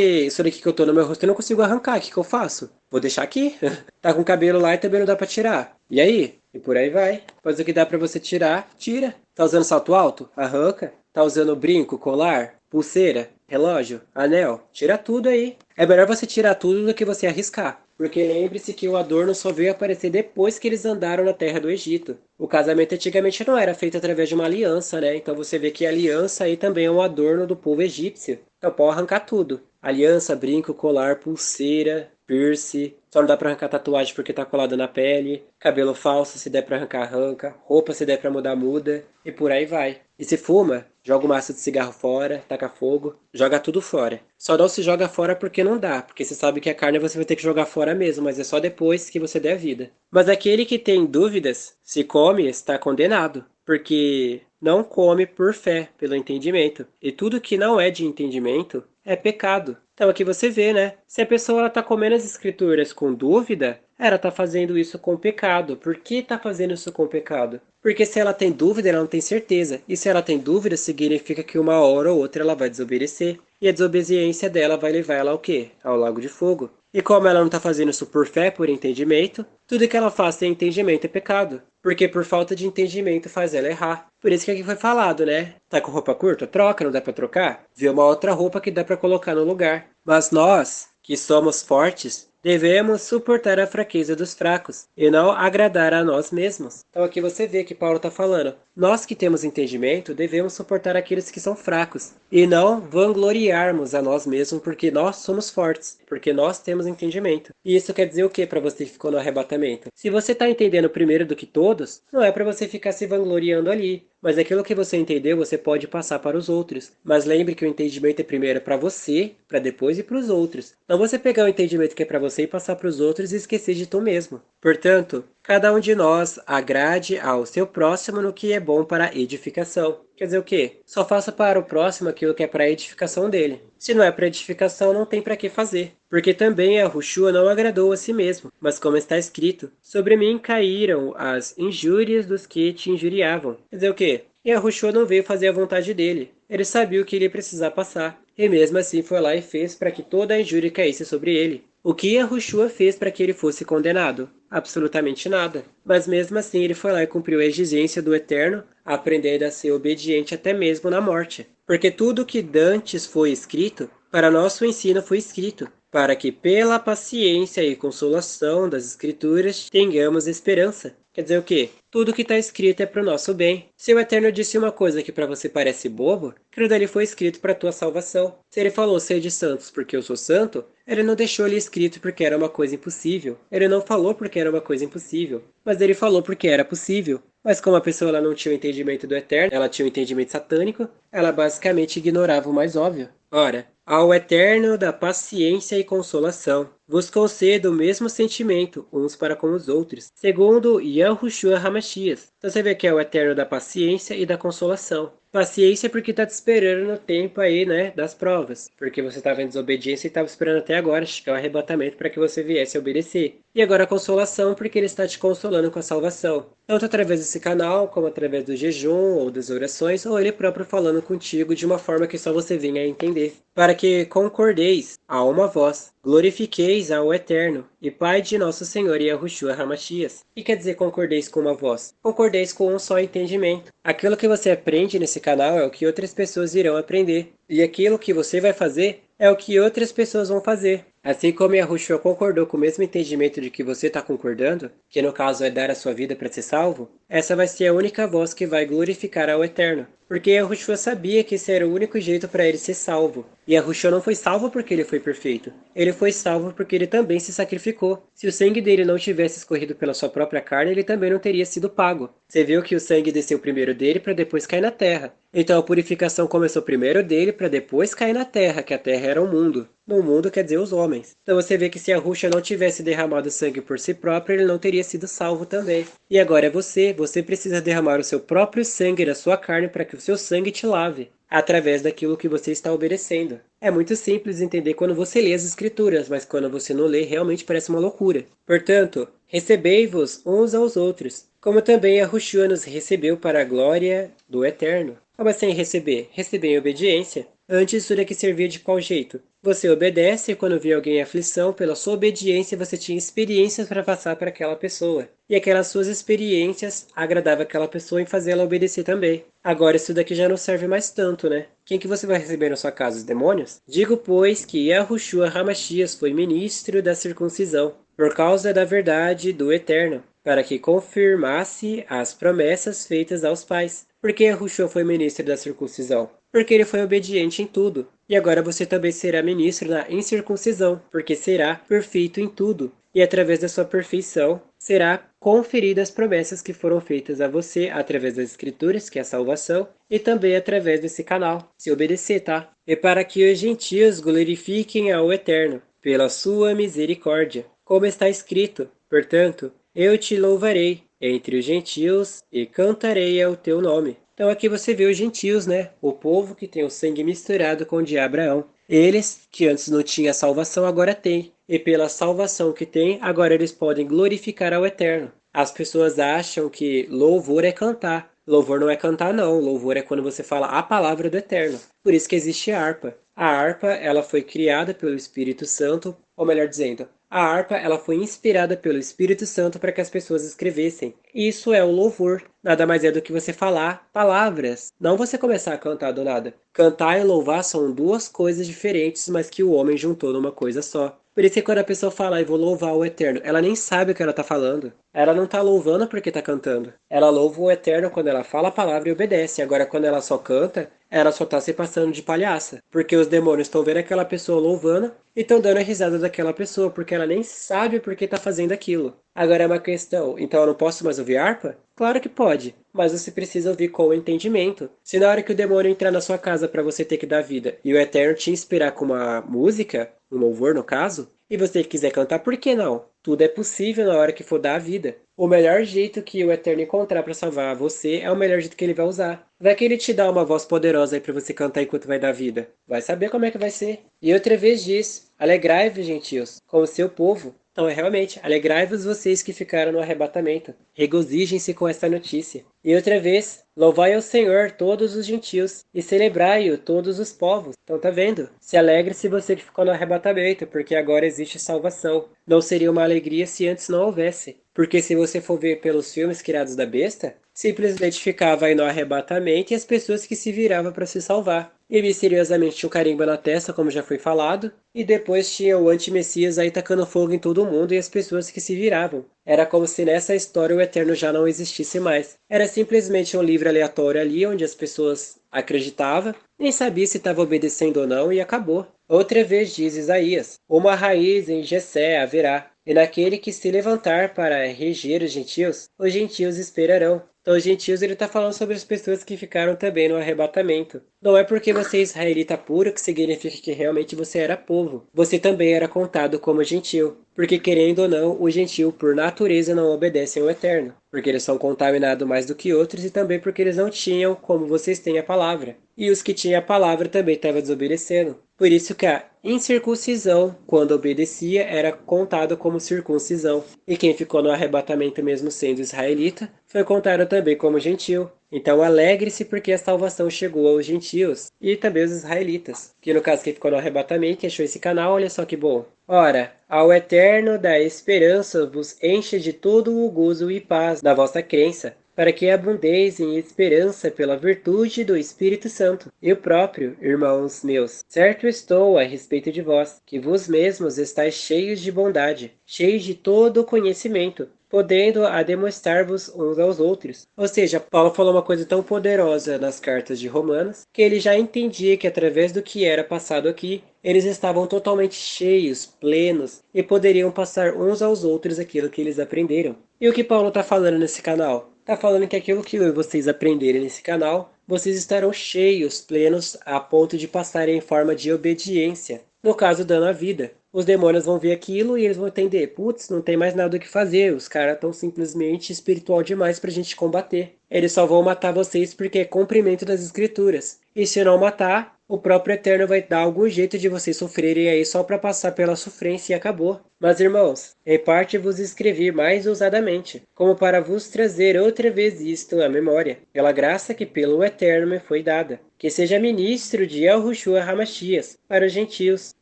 isso daqui que eu tô no meu rosto eu não consigo arrancar. O que que eu faço? Vou deixar aqui. Tá com cabelo lá e também não dá pra tirar. E aí? E por aí vai. Pois o que dá pra você tirar, tira. Tá usando salto alto? Arranca. Tá usando brinco, colar, pulseira, relógio, anel? Tira tudo aí. É melhor você tirar tudo do que você arriscar. Porque lembre-se que o adorno só veio aparecer depois que eles andaram na terra do Egito. O casamento antigamente não era feito através de uma aliança, né? Então você vê que a aliança aí também é um adorno do povo egípcio. Então pode arrancar tudo. Aliança, brinco, colar, pulseira, piercing. Só não dá pra arrancar tatuagem porque tá colado na pele. Cabelo falso, se der pra arrancar, arranca. Roupa, se der pra mudar, muda. E por aí vai. E se fuma, joga o maço de cigarro fora, taca fogo, joga tudo fora. Só não se joga fora porque não dá, porque você sabe que a carne você vai ter que jogar fora mesmo, mas é só depois que você der a vida. Mas aquele que tem dúvidas, se come, está condenado, porque não come por fé, pelo entendimento. E tudo que não é de entendimento é pecado. Então aqui você vê, né? Se a pessoa está comendo as escrituras com dúvida, ela está fazendo isso com pecado. Por que está fazendo isso com pecado? Porque se ela tem dúvida, ela não tem certeza. E se ela tem dúvida, significa que uma hora ou outra ela vai desobedecer. E a desobediência dela vai levar ela ao quê? Ao lago de fogo. E como ela não está fazendo isso por fé, por entendimento, tudo que ela faz sem entendimento é pecado. Porque por falta de entendimento faz ela errar. Por isso que aqui foi falado, né? Tá com roupa curta? Troca, não dá pra trocar? Vê uma outra roupa que dá pra colocar no lugar. Mas nós, que somos fortes, devemos suportar a fraqueza dos fracos e não agradar a nós mesmos. Então aqui você vê que Paulo está falando. Nós que temos entendimento devemos suportar aqueles que são fracos e não vangloriarmos a nós mesmos porque nós somos fortes, porque nós temos entendimento. E isso quer dizer o que para você que ficou no arrebatamento? Se você está entendendo primeiro do que todos, não é para você ficar se vangloriando ali. Mas aquilo que você entendeu, você pode passar para os outros. Mas lembre que o entendimento é primeiro para você, para depois ir para os outros. Não você pegar o entendimento que é para você e passar para os outros e esquecer de tu mesmo. Portanto, cada um de nós agrade ao seu próximo no que é bom para a edificação. Quer dizer o quê? Só faça para o próximo aquilo que é para a edificação dele. Se não é para edificação, não tem para que fazer. Porque também a Yahushua não agradou a si mesmo, mas como está escrito, sobre mim caíram as injúrias dos que te injuriavam. Quer dizer o quê? Yahushua não veio fazer a vontade dele. Ele sabia o que ele ia precisar passar. E mesmo assim foi lá e fez para que toda a injúria caísse sobre ele. O que Yahushua fez para que ele fosse condenado? Absolutamente nada. Mas mesmo assim ele foi lá e cumpriu a exigência do Eterno, aprendendo a ser obediente até mesmo na morte. Porque tudo que dantes foi escrito, para nosso ensino foi escrito, para que pela paciência e consolação das Escrituras tenhamos esperança. Quer dizer o quê? Tudo que está escrito é para o nosso bem. Se o Eterno disse uma coisa que para você parece bobo, aquilo dali foi escrito para a tua salvação. Se ele falou sede santos porque eu sou santo, ele não deixou ali escrito porque era uma coisa impossível. Ele não falou porque era uma coisa impossível. Mas ele falou porque era possível. Mas como a pessoa ela não tinha o entendimento do Eterno, ela tinha o entendimento satânico, ela basicamente ignorava o mais óbvio. Ora, ao Eterno da paciência e consolação, vos concedo o mesmo sentimento uns para com os outros, segundo Yahushua Hamashiach. Então você vê que é o Eterno da paciência e da consolação. Paciência porque tá te esperando no tempo aí, né, das provas. Porque você estava em desobediência e estava esperando até agora chegar o arrebatamento para que você viesse a obedecer. E agora a consolação porque ele está te consolando com a salvação. Tanto através desse canal, como através do jejum ou das orações, ou ele próprio falando contigo de uma forma que só você venha a entender. Para que concordeis a uma voz, glorifiqueis ao Eterno e Pai de nosso Senhor Yahushua Hamashiach. E quer dizer concordeis com uma voz? Concordeis com um só entendimento. Aquilo que você aprende nesse canal é o que outras pessoas irão aprender. E aquilo que você vai fazer é o que outras pessoas vão fazer. Assim como Yahushua concordou com o mesmo entendimento de que você está concordando, que no caso é dar a sua vida para ser salvo, essa vai ser a única voz que vai glorificar ao Eterno. Porque Yahushua sabia que esse era o único jeito para ele ser salvo. E Yahushua não foi salvo porque ele foi perfeito. Ele foi salvo porque ele também se sacrificou. Se o sangue dele não tivesse escorrido pela sua própria carne, ele também não teria sido pago. Você viu que o sangue desceu primeiro dele para depois cair na terra. Então a purificação começou primeiro dele para depois cair na terra, que a terra era o mundo. No mundo quer dizer os homens. Então você vê que se Yahushua não tivesse derramado sangue por si próprio, ele não teria sido salvo também. E agora é você. Você precisa derramar o seu próprio sangue da sua carne para que o seu sangue te lave, através daquilo que você está obedecendo. É muito simples entender quando você lê as escrituras, mas quando você não lê, realmente parece uma loucura. Portanto, recebei-vos uns aos outros, como também Yahushua nos recebeu para a glória do Eterno. Como assim receber? Receber em obediência. Antes isso daqui servia de qual jeito? Você obedece e quando via alguém em aflição, pela sua obediência você tinha experiências para passar para aquela pessoa. E aquelas suas experiências agradavam aquela pessoa em fazer ela obedecer também. Agora isso daqui já não serve mais tanto, né? Quem que você vai receber na sua casa? Os demônios? Digo, pois, que Yahushua Hamashias foi ministro da circuncisão, por causa da verdade do Eterno, para que confirmasse as promessas feitas aos pais. Por que Yahushua foi ministro da circuncisão? Porque ele foi obediente em tudo. E agora você também será ministro na incircuncisão, porque será perfeito em tudo. E através da sua perfeição será conferidas as promessas que foram feitas a você através das escrituras, que é a salvação, e também através desse canal, se obedecer, tá? E para que os gentios glorifiquem ao Eterno, pela sua misericórdia, como está escrito, portanto, eu te louvarei entre os gentios e cantarei ao teu nome. Então aqui você vê os gentios, né? O povo que tem o sangue misturado com o de Abraão. Eles, que antes não tinham salvação, agora têm. E pela salvação que têm, agora eles podem glorificar ao Eterno. As pessoas acham que louvor é cantar. Louvor não é cantar, não. Louvor é quando você fala a palavra do Eterno. Por isso que existe a harpa. A harpa, ela foi criada pelo Espírito Santo, ou melhor dizendo, a harpa ela foi inspirada pelo Espírito Santo para que as pessoas escrevessem. Isso é o louvor. Nada mais é do que você falar palavras. Não você começar a cantar do nada. Cantar e louvar são duas coisas diferentes, mas que o homem juntou numa coisa só. Por isso que quando a pessoa fala, eu vou louvar o Eterno, ela nem sabe o que ela está falando. Ela não está louvando porque está cantando. Ela louva o Eterno quando ela fala a palavra e obedece. Agora, quando ela só canta, ela só está se passando de palhaça. Porque os demônios estão vendo aquela pessoa louvando e estão dando a risada daquela pessoa, porque ela nem sabe por que está fazendo aquilo. Agora é uma questão, então eu não posso mais ouvir harpa? Claro que pode, mas você precisa ouvir com o entendimento. Se na hora que o demônio entrar na sua casa para você ter que dar vida e o Eterno te inspirar com uma música, um louvor no caso, e você quiser cantar, por que não? Tudo é possível na hora que for dar a vida. O melhor jeito que o Eterno encontrar para salvar você é o melhor jeito que ele vai usar. Vai que ele te dá uma voz poderosa aí para você cantar enquanto vai dar vida. Vai saber como é que vai ser. E outra vez diz, alegrai-vos, gentios, com o seu povo. Então, realmente, alegrai-vos vocês que ficaram no arrebatamento. Regozijem-se com esta notícia. E outra vez, louvai ao Senhor todos os gentios, e celebrai-o todos os povos. Então, tá vendo? Se alegre-se você que ficou no arrebatamento, porque agora existe salvação. Não seria uma alegria se antes não houvesse. Porque se você for ver pelos filmes criados da besta, simplesmente ficava aí no arrebatamento e as pessoas que se viravam para se salvar. E misteriosamente tinha um carimbo na testa, como já foi falado, e depois tinha o anti-messias aí tacando fogo em todo mundo e as pessoas que se viravam. Era como se nessa história o Eterno já não existisse mais. Era simplesmente um livro aleatório ali, onde as pessoas acreditavam, nem sabia se estava obedecendo ou não, e acabou. Outra vez diz Isaías, uma raiz em Jessé haverá, e naquele que se levantar para reger os gentios esperarão. Então, os gentios, ele está falando sobre as pessoas que ficaram também no arrebatamento. Não é porque você é israelita puro que significa que realmente você era povo. Você também era contado como gentil. Porque, querendo ou não, o gentil, por natureza, não obedecem ao Eterno. Porque eles são contaminados mais do que outros e também porque eles não tinham como vocês têm a palavra. E os que tinham a palavra também estavam desobedecendo. Por isso que a incircuncisão, quando obedecia, era contado como circuncisão. E quem ficou no arrebatamento mesmo sendo israelita, foi contado também como gentil. Então alegre-se porque a salvação chegou aos gentios e também aos israelitas. Que no caso quem ficou no arrebatamento, que achou esse canal, olha só que bom. Ora, ao Eterno da esperança vos enche de todo o gozo e paz da vossa crença, para que abundeis em esperança pela virtude do Espírito Santo. Eu próprio, irmãos meus, certo estou a respeito de vós, que vós mesmos estáis cheios de bondade, cheios de todo o conhecimento, podendo a demonstrar-vos uns aos outros. Ou seja, Paulo falou uma coisa tão poderosa nas cartas de Romanos, que ele já entendia que através do que era passado aqui, eles estavam totalmente cheios, plenos, e poderiam passar uns aos outros aquilo que eles aprenderam. E o que Paulo está falando nesse canal? Está falando que aquilo que vocês aprenderem nesse canal, vocês estarão cheios, plenos, a ponto de passarem em forma de obediência. No caso, dando a vida. Os demônios vão ver aquilo e eles vão entender, putz, não tem mais nada o que fazer, os caras estão simplesmente espiritual demais pra gente combater. Eles só vão matar vocês porque é cumprimento das escrituras. E se não matar, o próprio Eterno vai dar algum jeito de vocês sofrerem aí só para passar pela sofrência e acabou. Mas, irmãos, em parte vos escrevi mais ousadamente, como para vos trazer outra vez isto à memória, pela graça que pelo Eterno me foi dada, que seja ministro de Yahushua Hamashias para os gentios,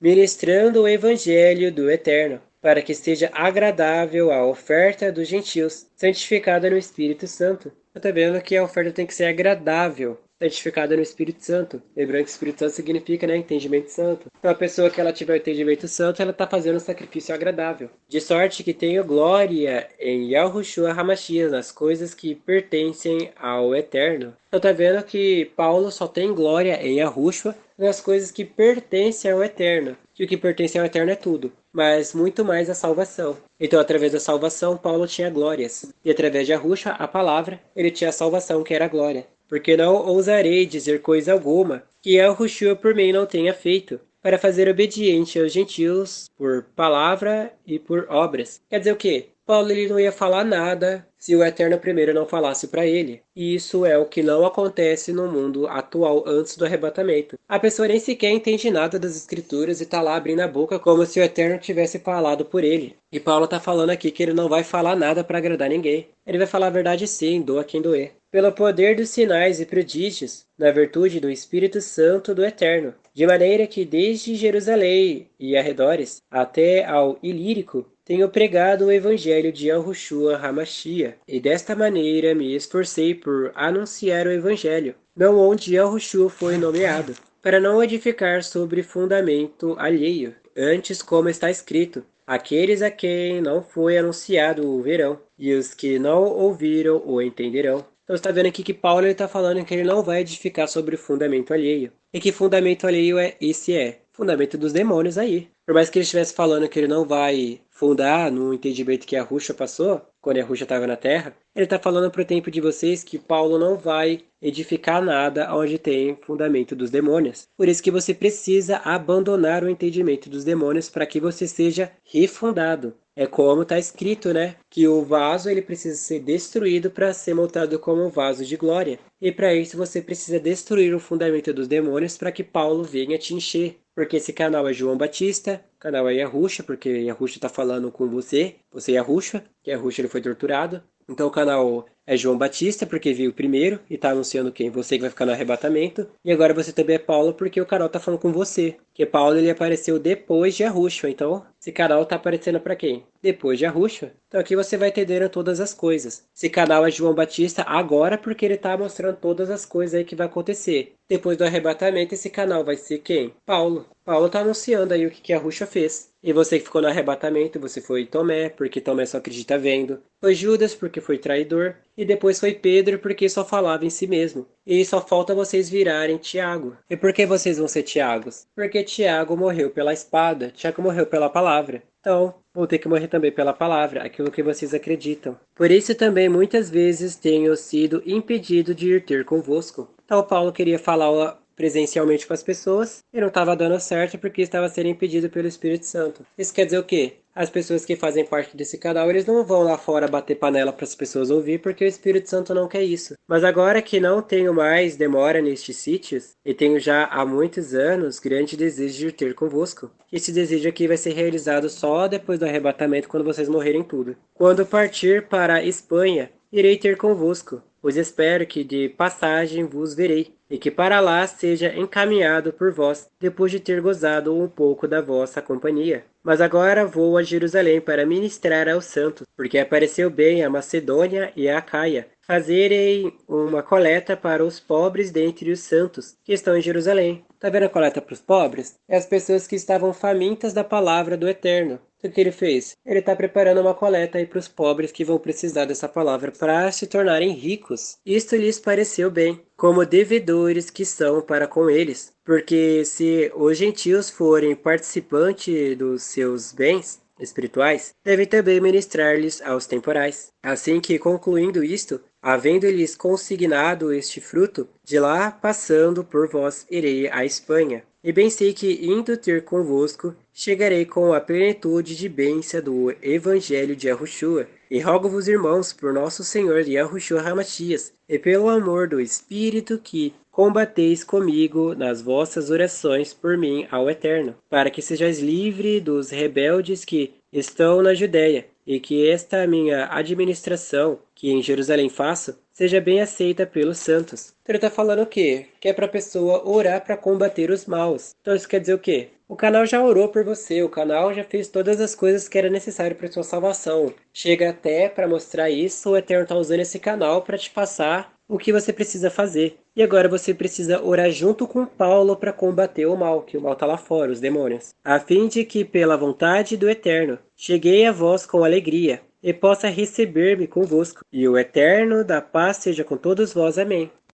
ministrando o evangelho do Eterno, para que esteja agradável a oferta dos gentios, santificada no Espírito Santo. Eu tô vendo que a oferta tem que ser agradável, santificada no Espírito Santo. Lembrando que Espírito Santo significa, né, entendimento santo. Então a pessoa que ela tiver o entendimento santo, ela está fazendo um sacrifício agradável. De sorte que tenho glória em Yahushua Hamashiach, nas coisas que pertencem ao Eterno. Então tá vendo que Paulo só tem glória em Yahushua nas coisas que pertencem ao Eterno. Que o que pertence ao Eterno é tudo, mas muito mais a salvação. Então, através da salvação, Paulo tinha glórias. E através de Yahushua, a palavra, ele tinha a salvação, que era a glória. Porque não ousarei dizer coisa alguma que Yahushua por mim não tenha feito, para fazer obediente aos gentios por palavra e por obras. Quer dizer o quê? Paulo ele não ia falar nada se o Eterno primeiro não falasse para ele. E isso é o que não acontece no mundo atual antes do arrebatamento. A pessoa nem sequer entende nada das escrituras e tá lá abrindo a boca como se o Eterno tivesse falado por ele. E Paulo tá falando aqui que ele não vai falar nada para agradar ninguém. Ele vai falar a verdade sim, doa quem doer. Pelo poder dos sinais e prodígios, na virtude do Espírito Santo do Eterno, de maneira que desde Jerusalém e arredores até ao Ilírico tenho pregado o evangelho de Yahushua Hamashiach, e desta maneira me esforcei por anunciar o evangelho, não onde Yahushua foi nomeado, para não edificar sobre fundamento alheio, antes como está escrito, aqueles a quem não foi anunciado o verão, e os que não ouviram o entenderão. Então você está vendo aqui que Paulo está falando que ele não vai edificar sobre o fundamento alheio. E que fundamento alheio é esse é? Fundamento dos demônios aí. Por mais que ele estivesse falando que ele não vai fundar no entendimento que a Rússia passou, quando a Rússia estava na Terra, ele está falando para o tempo de vocês que Paulo não vai edificar nada onde tem fundamento dos demônios. Por isso que você precisa abandonar o entendimento dos demônios para que você seja refundado. É como está escrito, né? Que o vaso ele precisa ser destruído para ser montado como um vaso de glória. E para isso você precisa destruir o fundamento dos demônios para que Paulo venha te encher. Porque esse canal é João Batista, o canal é Yahushua, porque Yahushua está falando com você. Você é Yahushua, que Yahushua ele foi torturado. Então o canal é João Batista, porque veio primeiro e está anunciando quem? Você que vai ficar no arrebatamento. E agora você também é Paulo, porque o canal está falando com você. Porque Paulo ele apareceu depois de Yahushua. Então, esse canal está aparecendo para quem? Depois de Yahushua. Então aqui você vai entender todas as coisas. Esse canal é João Batista agora, porque ele está mostrando todas as coisas aí que vai acontecer. Depois do arrebatamento, esse canal vai ser quem? Paulo. Paulo está anunciando aí o que Yahushua fez. E você que ficou no arrebatamento, você foi Tomé, porque Tomé só acredita vendo. Foi Judas, porque foi traidor. E depois foi Pedro, porque só falava em si mesmo. E só falta vocês virarem Tiago. E por que vocês vão ser Tiagos? Porque Tiago morreu pela espada, Tiago morreu pela palavra. Então, vou ter que morrer também pela palavra, aquilo que vocês acreditam. Por isso também muitas vezes tenho sido impedido de ir ter convosco. Então Paulo queria falar presencialmente com as pessoas e não estava dando certo porque estava sendo impedido pelo Espírito Santo. Isso quer dizer o quê? As pessoas que fazem parte desse canal, eles não vão lá fora bater panela para as pessoas ouvir porque o Espírito Santo não quer isso. Mas agora que não tenho mais demora nestes sítios e tenho já há muitos anos grande desejo de ir ter convosco. Esse desejo aqui vai ser realizado só depois do arrebatamento quando vocês morrerem tudo. Quando partir para a Espanha, irei ter convosco, pois espero que de passagem vos verei, e que para lá seja encaminhado por vós, depois de ter gozado um pouco da vossa companhia. Mas agora vou a Jerusalém para ministrar aos santos, porque apareceu bem a Macedônia e a Acaia, fazerem uma coleta para os pobres dentre os santos, que estão em Jerusalém. Tá vendo a coleta para os pobres? É as pessoas que estavam famintas da palavra do Eterno. O que ele fez? Ele está preparando uma coleta aí para os pobres que vão precisar dessa palavra para se tornarem ricos. Isto lhes pareceu bem, como devedores que são para com eles. Porque se os gentios forem participantes dos seus bens espirituais, devem também ministrar-lhes aos temporais. Assim que, concluindo isto, havendo-lhes consignado este fruto, de lá passando por vós irei à Espanha. E bem sei que, indo ter convosco, chegarei com a plenitude de bênção do Evangelho de Yahushua, E rogo-vos, irmãos, por nosso Senhor Yahushua HaMashiach, e pelo amor do Espírito que combateis comigo nas vossas orações por mim ao Eterno, para que sejais livre dos rebeldes que estão na Judéia, e que esta minha administração, que em Jerusalém faço, seja bem aceita pelos santos. Então ele está falando o quê? Que é para a pessoa orar para combater os maus. Então isso quer dizer o quê? O canal já orou por você, o canal já fez todas as coisas que era necessário para sua salvação. Chega até para mostrar isso, o Eterno está usando esse canal para te passar o que você precisa fazer. E agora você precisa orar junto com Paulo para combater o mal, que o mal está lá fora, os demônios. A fim de que, pela vontade do Eterno, cheguei a vós com alegria, e possa receber-me convosco. E o Eterno da paz seja com todos vós. Amém.